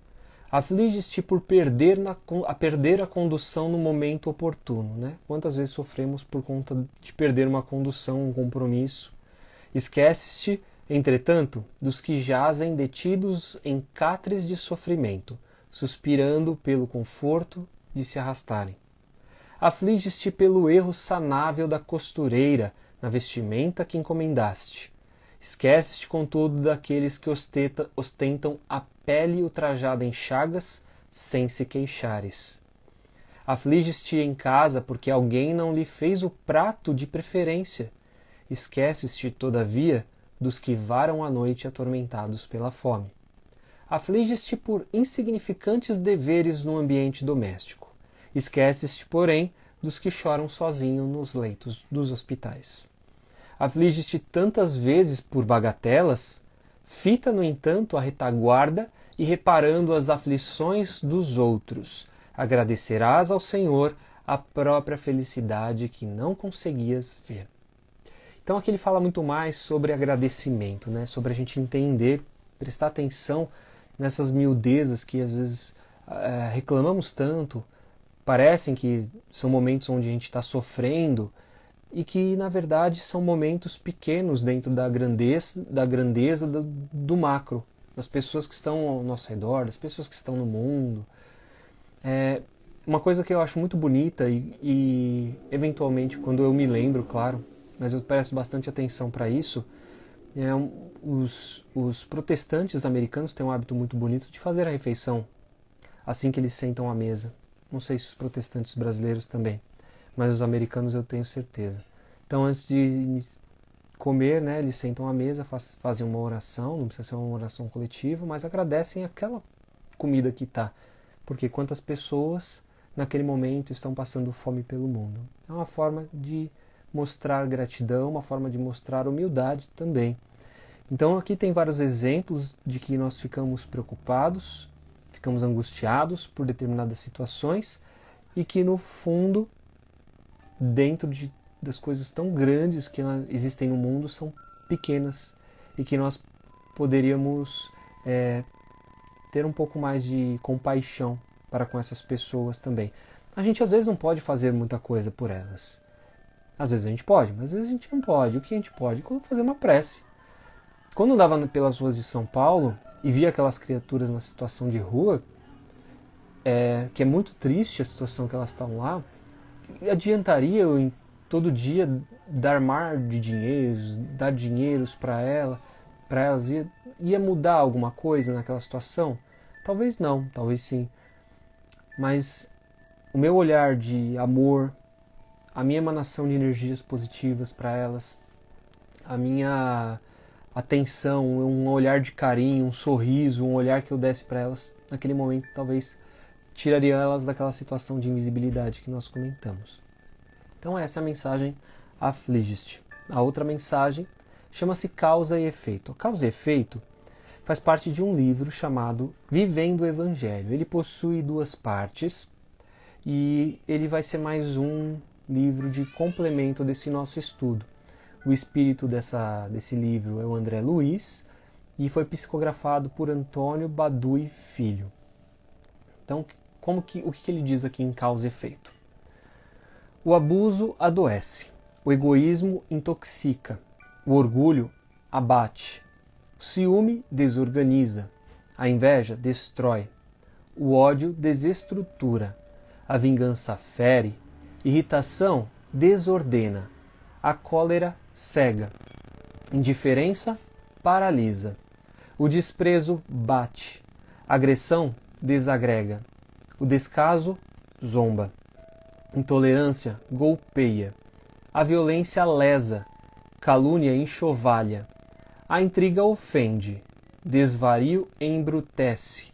Afliges-te por perder a condução no momento oportuno. Né? Quantas vezes sofremos por conta de perder uma condução, um compromisso? Esqueces-te, entretanto, dos que jazem detidos em catres de sofrimento, suspirando pelo conforto de se arrastarem. Afliges-te pelo erro sanável da costureira na vestimenta que encomendaste. Esqueces-te, contudo, daqueles que ostentam a pele ultrajada em chagas sem se queixares. Afliges-te em casa porque alguém não lhe fez o prato de preferência. Esqueces-te, todavia, dos que varam a noite atormentados pela fome. Afliges-te por insignificantes deveres no ambiente doméstico. Esqueces-te, porém, dos que choram sozinhos nos leitos dos hospitais. Afliges-te tantas vezes por bagatelas, fita, no entanto, a retaguarda e reparando as aflições dos outros, agradecerás ao Senhor a própria felicidade que não conseguias ver. Então aqui ele fala muito mais sobre agradecimento, né? Sobre a gente entender, prestar atenção nessas miudezas que às vezes reclamamos tanto, parecem que são momentos onde a gente está sofrendo e que na verdade são momentos pequenos dentro da grandeza do macro, das pessoas que estão ao nosso redor, das pessoas que estão no mundo. Uma coisa que eu acho muito bonita e eventualmente quando eu me lembro, claro, mas eu presto bastante atenção para isso, os protestantes americanos têm um hábito muito bonito de fazer a refeição assim que eles sentam à mesa. Não sei se os protestantes brasileiros também, mas os americanos eu tenho certeza. Então antes de comer, né, eles sentam à mesa, fazem uma oração, não precisa ser uma oração coletiva, mas agradecem aquela comida que está. Porque quantas pessoas naquele momento estão passando fome pelo mundo. É uma forma de mostrar gratidão, uma forma de mostrar humildade também. Então aqui tem vários exemplos de que nós ficamos preocupados, ficamos angustiados por determinadas situações e que no fundo, dentro das coisas tão grandes que existem no mundo, são pequenas e que nós poderíamos ter um pouco mais de compaixão para com essas pessoas também. A gente às vezes não pode fazer muita coisa por elas. Às vezes a gente pode, mas às vezes a gente não pode. O que a gente pode é fazer uma prece. Quando eu andava pelas ruas de São Paulo e via aquelas criaturas na situação de rua, que é muito triste a situação que elas estão lá, adiantaria eu todo dia dar mar de dinheiros, dar dinheiros para elas, ia mudar alguma coisa naquela situação? Talvez não, talvez sim. Mas o meu olhar de amor, a minha emanação de energias positivas para elas, a minha atenção, um olhar de carinho, um sorriso, um olhar que eu desse para elas, naquele momento talvez tiraria elas daquela situação de invisibilidade que nós comentamos. Então essa é a mensagem Afliges-te. A outra mensagem chama-se Causa e Efeito. A Causa e Efeito faz parte de um livro chamado Vivendo o Evangelho. Ele possui 2 partes e ele vai ser mais um livro de complemento desse nosso estudo. O espírito desse livro é o André Luiz e foi psicografado por Antônio Badui Filho. Então, o que ele diz aqui em Causa e Efeito? O abuso adoece, o egoísmo intoxica, o orgulho abate, o ciúme desorganiza, a inveja destrói, o ódio desestrutura, a vingança fere, irritação desordena, a cólera cega, indiferença paralisa, o desprezo bate, a agressão desagrega, o descaso zomba, intolerância golpeia, a violência lesa, calúnia enxovalha, a intriga ofende, desvario embrutece,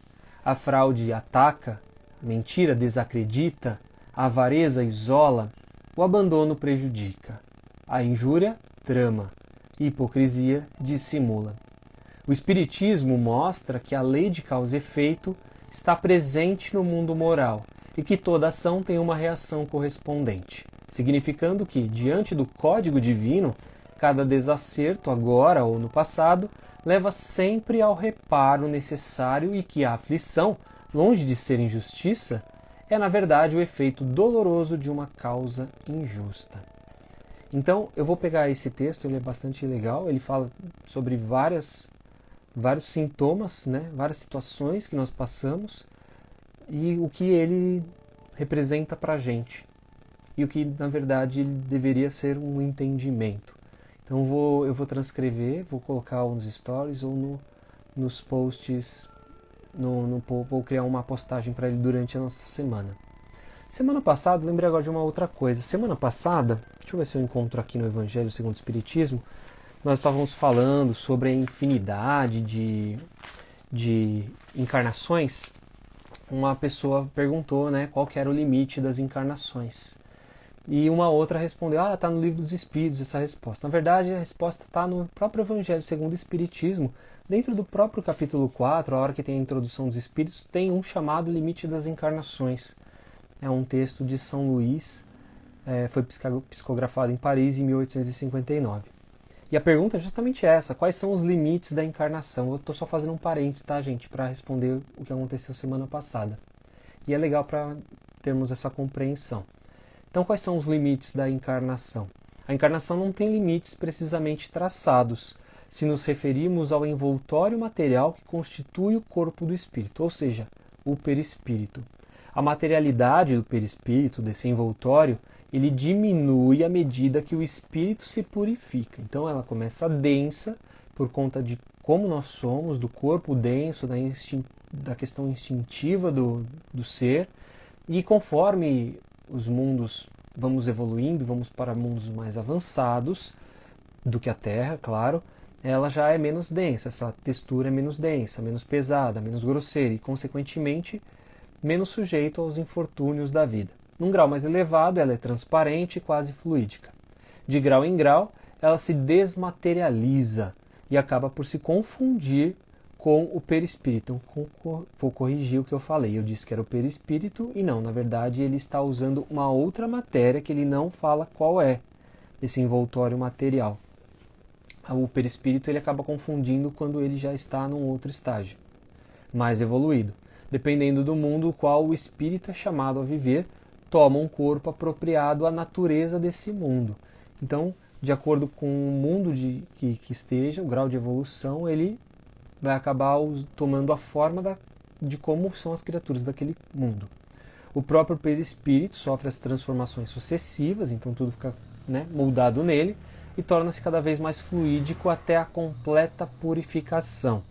a fraude ataca, a mentira desacredita, a avareza isola, o abandono prejudica, a injúria trama, a hipocrisia dissimula. O Espiritismo mostra que a lei de causa e efeito está presente no mundo moral e que toda ação tem uma reação correspondente, significando que, diante do código divino, cada desacerto, agora ou no passado, leva sempre ao reparo necessário e que a aflição, longe de ser injustiça, é na verdade o efeito doloroso de uma causa injusta. Então, eu vou pegar esse texto, ele é bastante legal, ele fala sobre vários sintomas, várias situações que nós passamos e o que ele representa para a gente. E o que, na verdade, ele deveria ser um entendimento. Então eu vou transcrever, vou colocar nos stories ou nos posts, vou criar uma postagem para ele durante a nossa semana. Semana passada, lembrei agora de uma outra coisa. Semana passada, deixa eu ver se eu encontro aqui no Evangelho segundo o Espiritismo, nós estávamos falando sobre a infinidade de encarnações. Uma pessoa perguntou, qual que era o limite das encarnações. E uma outra respondeu, está no Livro dos Espíritos essa resposta. Na verdade, a resposta está no próprio Evangelho segundo o Espiritismo. Dentro do próprio capítulo 4, a hora que tem a introdução dos Espíritos, tem um chamado Limite das Encarnações. É um texto de São Luís, foi psicografado em Paris em 1859. E a pergunta é justamente essa, quais são os limites da encarnação? Eu estou só fazendo um parênteses, tá, gente, para responder o que aconteceu semana passada. E é legal para termos essa compreensão. Então, quais são os limites da encarnação? A encarnação não tem limites precisamente traçados, se nos referirmos ao envoltório material que constitui o corpo do espírito, ou seja, o perispírito. A materialidade do perispírito, desse envoltório, ele diminui à medida que o espírito se purifica. Então ela começa densa por conta de como nós somos, do corpo denso, da questão instintiva do ser, e conforme os mundos vamos evoluindo, vamos para mundos mais avançados do que a Terra, claro, ela já é menos densa, essa textura é menos densa, menos pesada, menos grosseira e, consequentemente, menos sujeito aos infortúnios da vida. Num grau mais elevado, ela é transparente e quase fluídica. De grau em grau, ela se desmaterializa e acaba por se confundir com o perispírito. Então, vou corrigir o que eu falei. Eu disse que era o perispírito e não, na verdade, ele está usando uma outra matéria que ele não fala qual é esse envoltório material. O perispírito ele acaba confundindo quando ele já está num outro estágio, mais evoluído. Dependendo do mundo no qual o espírito é chamado a viver, toma um corpo apropriado à natureza desse mundo. Então, de acordo com o mundo que esteja, o grau de evolução, ele vai acabar tomando a forma de como são as criaturas daquele mundo. O próprio perispírito sofre as transformações sucessivas, então tudo fica moldado nele, e torna-se cada vez mais fluídico até a completa purificação,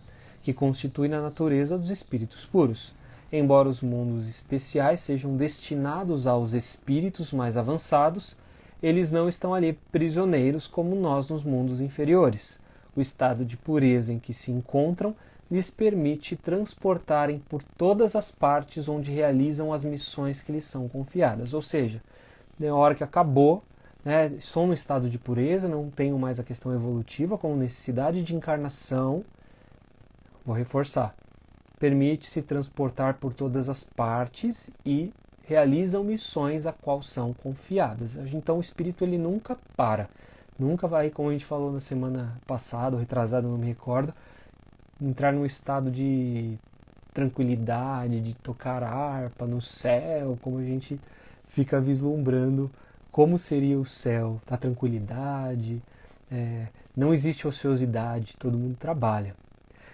que constitui na natureza dos espíritos puros. Embora os mundos especiais sejam destinados aos espíritos mais avançados, eles não estão ali prisioneiros como nós nos mundos inferiores. O estado de pureza em que se encontram lhes permite transportarem por todas as partes onde realizam as missões que lhes são confiadas. Ou seja, na hora que acabou, estou no estado de pureza, não tenho mais a questão evolutiva como necessidade de encarnação. Vou reforçar. Permite-se transportar por todas as partes e realizam missões a qual são confiadas. Então o espírito ele nunca para, nunca vai, como a gente falou na semana passada, ou retrasada, não me recordo, entrar num estado de tranquilidade, de tocar harpa no céu, como a gente fica vislumbrando como seria o céu, da tranquilidade, não existe ociosidade, todo mundo trabalha.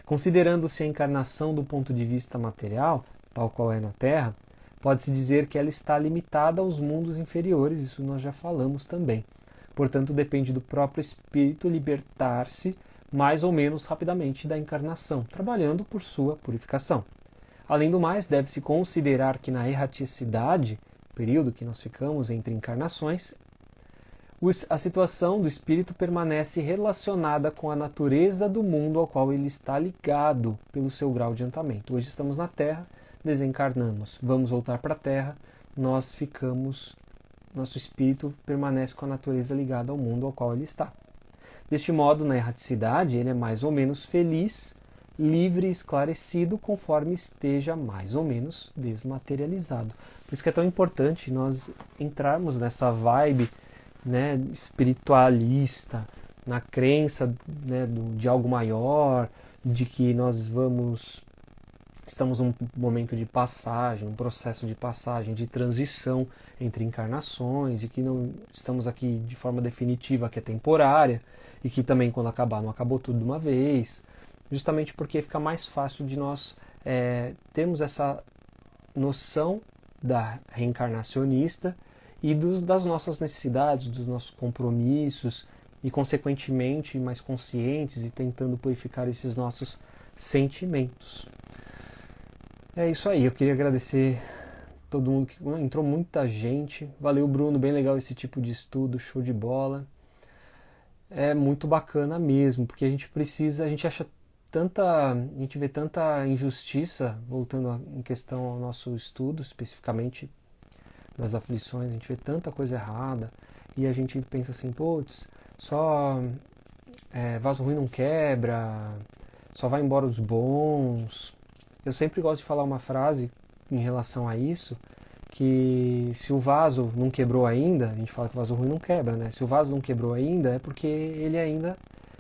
Considerando-se a encarnação do ponto de vista material, tal qual é na Terra, pode-se dizer que ela está limitada aos mundos inferiores, isso nós já falamos também. Portanto, depende do próprio espírito libertar-se mais ou menos rapidamente da encarnação, trabalhando por sua purificação. Além do mais, deve-se considerar que na erraticidade, período que nós ficamos entre encarnações, A situação do espírito permanece relacionada com a natureza do mundo ao qual ele está ligado pelo seu grau de adiantamento. Hoje estamos na Terra, desencarnamos, vamos voltar para a Terra, nosso espírito permanece com a natureza ligada ao mundo ao qual ele está. Deste modo, na erraticidade, ele é mais ou menos feliz, livre e esclarecido, conforme esteja mais ou menos desmaterializado. Por isso que é tão importante nós entrarmos nessa vibe, né, espiritualista, na crença, né, de algo maior, de que nós estamos num momento de passagem, um processo de passagem, de transição entre encarnações, e que não estamos aqui de forma definitiva, que é temporária, e que também quando acabar não acabou tudo de uma vez, justamente porque fica mais fácil de nós termos essa noção da reencarnacionista e das nossas necessidades, dos nossos compromissos, e consequentemente mais conscientes e tentando purificar esses nossos sentimentos. É isso aí, eu queria agradecer todo mundo que entrou, muita gente. Valeu, Bruno, bem legal esse tipo de estudo, show de bola. É muito bacana mesmo, porque a gente vê tanta injustiça, voltando em questão ao nosso estudo, especificamente das aflições, a gente vê tanta coisa errada, e a gente pensa assim, putz, só vaso ruim não quebra, só vai embora os bons. Eu sempre gosto de falar uma frase em relação a isso, que se o vaso não quebrou ainda, a gente fala que o vaso ruim não quebra, né? Se o vaso não quebrou ainda, é porque ele ainda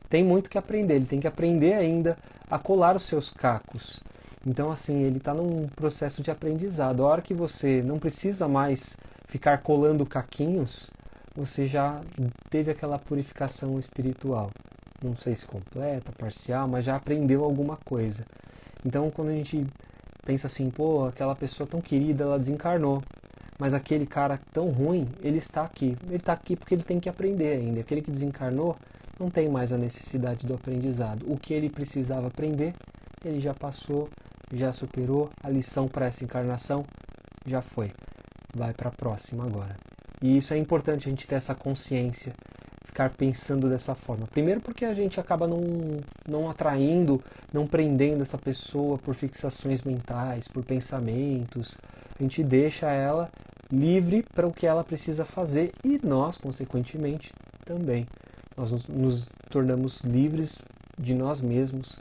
tem muito que aprender, ele tem que aprender ainda a colar os seus cacos. Então, assim, ele está num processo de aprendizado. A hora que você não precisa mais ficar colando caquinhos, você já teve aquela purificação espiritual. Não sei se completa, parcial, mas já aprendeu alguma coisa. Então, quando a gente pensa assim, pô, aquela pessoa tão querida, ela desencarnou, mas aquele cara tão ruim, ele está aqui. Ele está aqui porque ele tem que aprender ainda. Aquele que desencarnou não tem mais a necessidade do aprendizado. O que ele precisava aprender, ele já passou, já superou. A lição para essa encarnação já foi. Vai para a próxima agora. E isso é importante, a gente ter essa consciência, ficar pensando dessa forma. Primeiro porque a gente acaba não atraindo, não prendendo essa pessoa por fixações mentais, por pensamentos. A gente deixa ela livre para o que ela precisa fazer, e nós, consequentemente, também. Nós nos tornamos livres de nós mesmos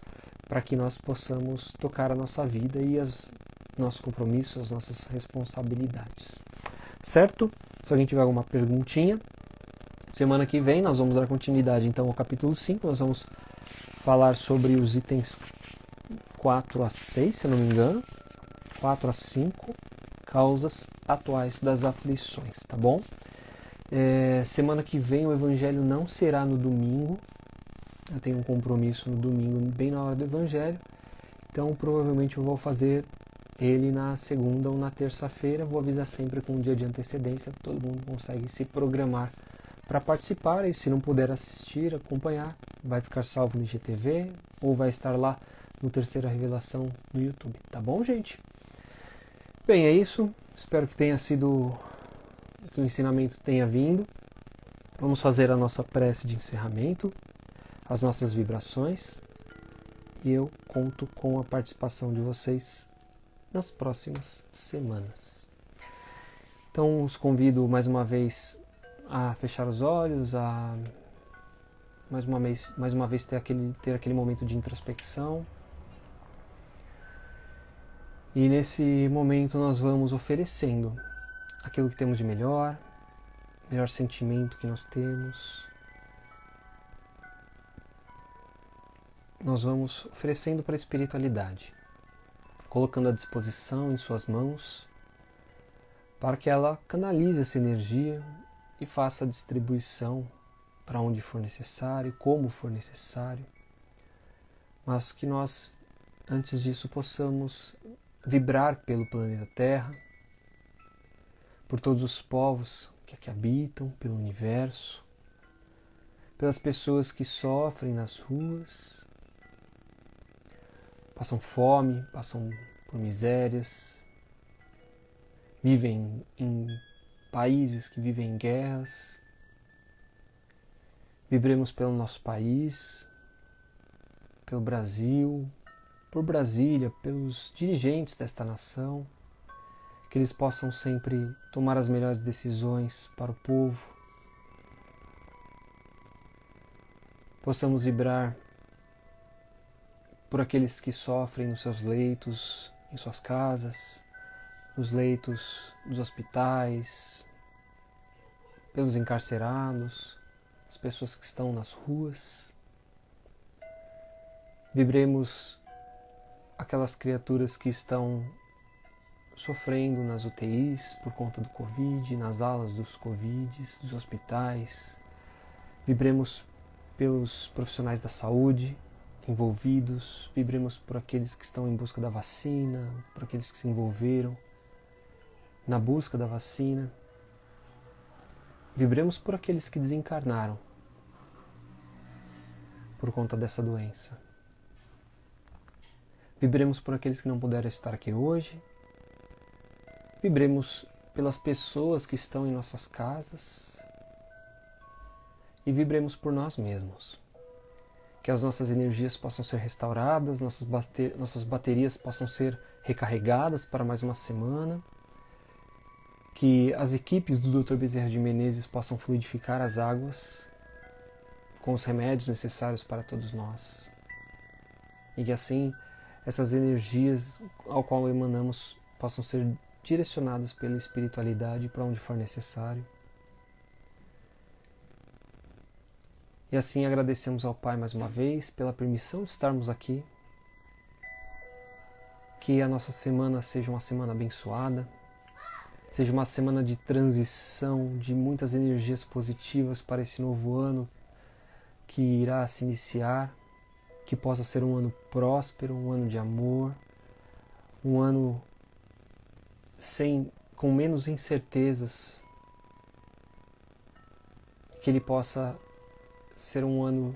para que nós possamos tocar a nossa vida e os nossos compromissos, as nossas responsabilidades. Certo? Se alguém tiver alguma perguntinha, semana que vem nós vamos dar continuidade então ao capítulo 5, nós vamos falar sobre os itens 4 a 6, se não me engano, 4 a 5, causas atuais das aflições, tá bom? Semana que vem o evangelho não será no domingo, eu tenho um compromisso no domingo, bem na hora do evangelho, então provavelmente eu vou fazer ele na segunda ou na terça-feira, vou avisar sempre com um dia de antecedência, todo mundo consegue se programar para participar, e se não puder assistir, acompanhar, vai ficar salvo no IGTV ou vai estar lá no Terceira Revelação no YouTube, tá bom, gente? Bem, é isso, espero que que o ensinamento tenha vindo. Vamos fazer a nossa prece de encerramento, as nossas vibrações, e eu conto com a participação de vocês nas próximas semanas. Então os convido mais uma vez a fechar os olhos, a mais uma vez ter aquele momento de introspecção. E nesse momento nós vamos oferecendo aquilo que temos de melhor sentimento que nós temos. Nós vamos oferecendo para a espiritualidade, colocando à disposição em suas mãos, para que ela canalize essa energia e faça a distribuição para onde for necessário, como for necessário, mas que nós, antes disso, possamos vibrar pelo planeta Terra, por todos os povos que aqui habitam, pelo universo, pelas pessoas que sofrem nas ruas, passam fome, passam por misérias, vivem em países que vivem em guerras, Vibremos pelo nosso país, pelo Brasil, por Brasília, pelos dirigentes desta nação, que eles possam sempre tomar as melhores decisões para o povo. Possamos vibrar por aqueles que sofrem nos seus leitos, em suas casas, nos leitos dos hospitais, pelos encarcerados, as pessoas que estão nas ruas. Vibremos aquelas criaturas que estão sofrendo nas UTIs por conta do Covid, nas alas dos Covids, dos hospitais. Vibremos pelos profissionais da saúde envolvidos, vibremos por aqueles que estão em busca da vacina, por aqueles que se envolveram na busca da vacina. Vibremos por aqueles que desencarnaram por conta dessa doença. Vibremos por aqueles que não puderam estar aqui hoje. Vibremos pelas pessoas que estão em nossas casas. E vibremos por nós mesmos. Que as nossas energias possam ser restauradas, nossas baterias possam ser recarregadas para mais uma semana. Que as equipes do Dr. Bezerra de Menezes possam fluidificar as águas com os remédios necessários para todos nós. E que assim essas energias ao qual emanamos possam ser direcionadas pela espiritualidade para onde for necessário. E assim agradecemos ao Pai mais uma vez pela permissão de estarmos aqui. Que a nossa semana seja uma semana abençoada, seja uma semana de transição, de muitas energias positivas para esse novo ano que irá se iniciar, que possa ser um ano próspero, um ano de amor, um ano com menos incertezas, que ele possa ser um ano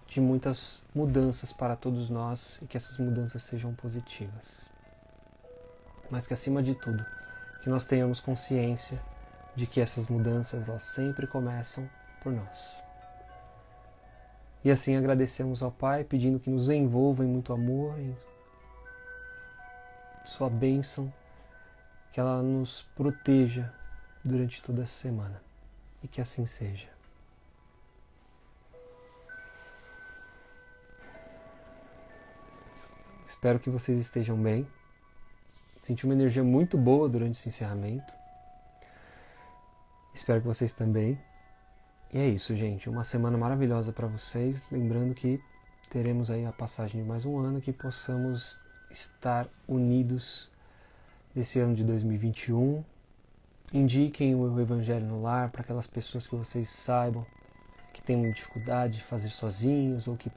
de muitas mudanças para todos nós e que essas mudanças sejam positivas. Mas que acima de tudo, que nós tenhamos consciência de que essas mudanças elas sempre começam por nós. E assim agradecemos ao Pai, pedindo que nos envolva em muito amor, em sua bênção, que ela nos proteja durante toda essa semana. E que assim seja. Espero que vocês estejam bem. Senti uma energia muito boa durante esse encerramento. Espero que vocês também. E é isso, gente. Uma semana maravilhosa para vocês. Lembrando que teremos aí a passagem de mais um ano, que possamos estar unidos nesse ano de 2021. Indiquem o Evangelho no Lar para aquelas pessoas que vocês saibam que têm dificuldade de fazer sozinhos ou que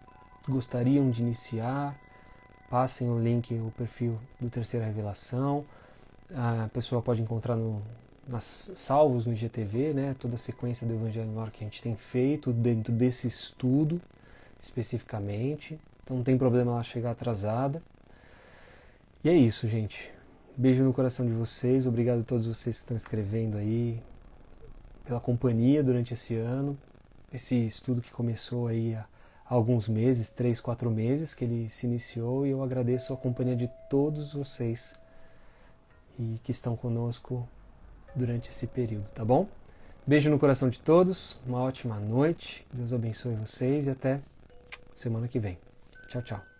gostariam de iniciar. Passem o link, o perfil do Terceira Revelação. A pessoa pode encontrar nas salvos no IGTV, né, toda a sequência do Evangelho no Lar que a gente tem feito dentro desse estudo especificamente. Então não tem problema ela chegar atrasada. E é isso, gente. Beijo no coração de vocês. Obrigado a todos vocês que estão escrevendo aí, pela companhia durante esse ano. Esse estudo que começou aí há alguns meses, 3, 4 meses que ele se iniciou, e eu agradeço a companhia de todos vocês e que estão conosco durante esse período, tá bom? Beijo no coração de todos, uma ótima noite, Deus abençoe vocês e até semana que vem. Tchau, tchau.